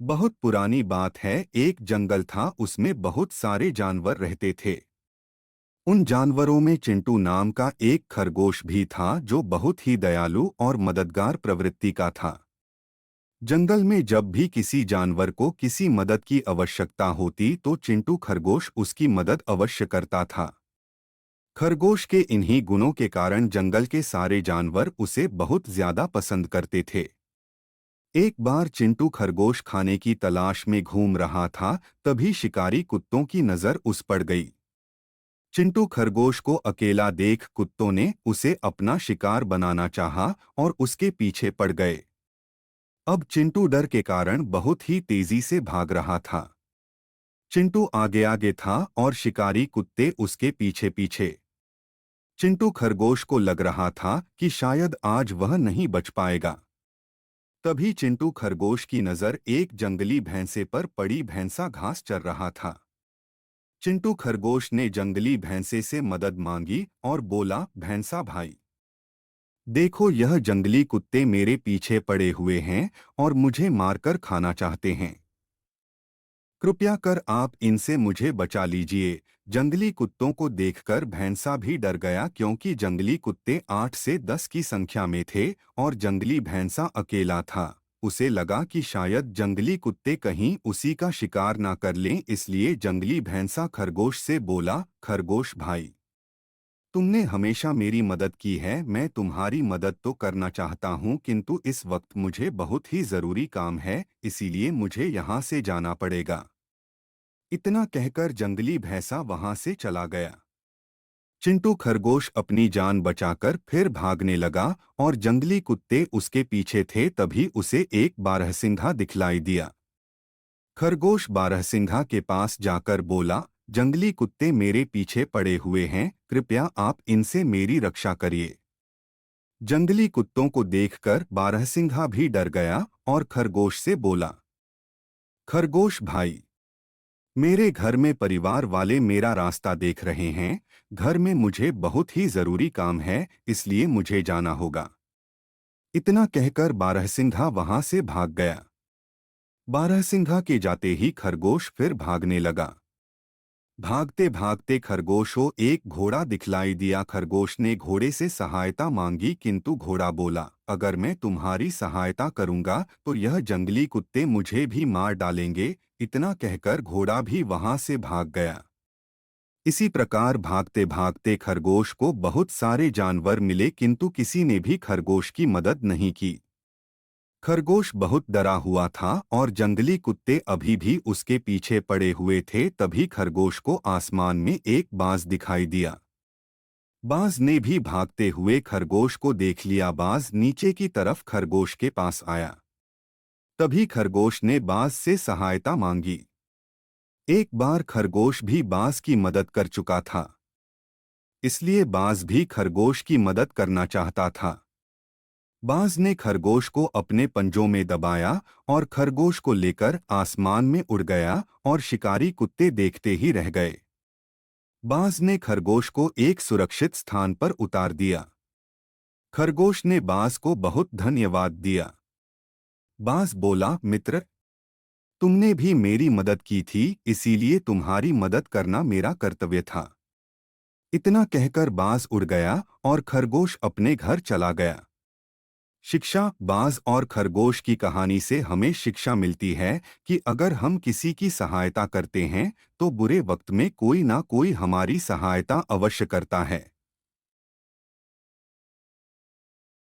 बहुत पुरानी बात है। एक जंगल था, उसमें बहुत सारे जानवर रहते थे। उन जानवरों में चिंटू नाम का एक खरगोश भी था जो बहुत ही दयालु और मददगार प्रवृत्ति का था। जंगल में जब भी किसी जानवर को किसी मदद की आवश्यकता होती तो चिंटू खरगोश उसकी मदद अवश्य करता था। खरगोश के इन्हीं गुणों के कारण जंगल के सारे जानवर उसे बहुत ज्यादा पसंद करते थे। एक बार चिंटू खरगोश खाने की तलाश में घूम रहा था, तभी शिकारी कुत्तों की नजर उस पर गई। चिंटू खरगोश को अकेला देख कुत्तों ने उसे अपना शिकार बनाना चाहा और उसके पीछे पड़ गए। अब चिंटू डर के कारण बहुत ही तेजी से भाग रहा था। चिंटू आगे आगे था और शिकारी कुत्ते उसके पीछे पीछे। चिंटू खरगोश को लग रहा था कि शायद आज वह नहीं बच पाएगा। तभी चिंटू खरगोश की नजर एक जंगली भैंसे पर पड़ी। भैंसा घास चर रहा था। चिंटू खरगोश ने जंगली भैंसे से मदद मांगी और बोला, भैंसा भाई, देखो यह जंगली कुत्ते मेरे पीछे पड़े हुए हैं और मुझे मारकर खाना चाहते हैं। कृपया कर आप इनसे मुझे बचा लीजिए। जंगली कुत्तों को देखकर भैंसा भी डर गया, क्योंकि जंगली कुत्ते 8 से 10 की संख्या में थे और जंगली भैंसा अकेला था। उसे लगा कि शायद जंगली कुत्ते कहीं उसी का शिकार ना कर लें, इसलिए जंगली भैंसा खरगोश से बोला, खरगोश भाई, तुमने हमेशा मेरी मदद की है, मैं तुम्हारी मदद तो करना चाहता हूँ, किंतु इस वक्त मुझे बहुत ही जरूरी काम है, इसीलिए मुझे यहाँ से जाना पड़ेगा। इतना कहकर जंगली भैंसा वहां से चला गया। चिंटू खरगोश अपनी जान बचाकर फिर भागने लगा और जंगली कुत्ते उसके पीछे थे। तभी उसे एक बारहसिंघा दिखलाई दिया। खरगोश बारहसिंघा के पास जाकर बोला, जंगली कुत्ते मेरे पीछे पड़े हुए हैं, कृपया आप इनसे मेरी रक्षा करिए। जंगली कुत्तों को देखकर बारहसिंघा भी डर गया और खरगोश से बोला, खरगोश भाई, मेरे घर में परिवार वाले मेरा रास्ता देख रहे हैं। घर में मुझे बहुत ही जरूरी काम है, इसलिए मुझे जाना होगा। इतना कहकर बारहसिंघा वहां से भाग गया। बारहसिंघा के जाते ही खरगोश फिर भागने लगा। भागते भागते खरगोश को एक घोड़ा दिखलाई दिया। खरगोश ने घोड़े से सहायता मांगी, किंतु घोड़ा बोला, अगर मैं तुम्हारी सहायता करूंगा तो यह जंगली कुत्ते मुझे भी मार डालेंगे। इतना कहकर घोड़ा भी वहां से भाग गया। इसी प्रकार भागते भागते खरगोश को बहुत सारे जानवर मिले, किंतु किसी ने भी खरगोश की मदद नहीं की। खरगोश बहुत डरा हुआ था और जंगली कुत्ते अभी भी उसके पीछे पड़े हुए थे। तभी खरगोश को आसमान में एक बाज दिखाई दिया। बाज ने भी भागते हुए खरगोश को देख लिया। बाज नीचे की तरफ खरगोश के पास आया। तभी खरगोश ने बाज से सहायता मांगी। एक बार खरगोश भी बाज की मदद कर चुका था, इसलिए बाज भी खरगोश की मदद करना चाहता था। बाज ने खरगोश को अपने पंजों में दबाया और खरगोश को लेकर आसमान में उड़ गया और शिकारी कुत्ते देखते ही रह गए। बाज ने खरगोश को एक सुरक्षित स्थान पर उतार दिया। खरगोश ने बाज को बहुत धन्यवाद दिया। बाज बोला, मित्र, तुमने भी मेरी मदद की थी, इसीलिए तुम्हारी मदद करना मेरा कर्तव्य था। इतना कहकर बाज उड़ गया और खरगोश अपने घर चला गया। शिक्षा। बाज और खरगोश की कहानी से हमें शिक्षा मिलती है कि अगर हम किसी की सहायता करते हैं तो बुरे वक्त में कोई ना कोई हमारी सहायता अवश्य करता है।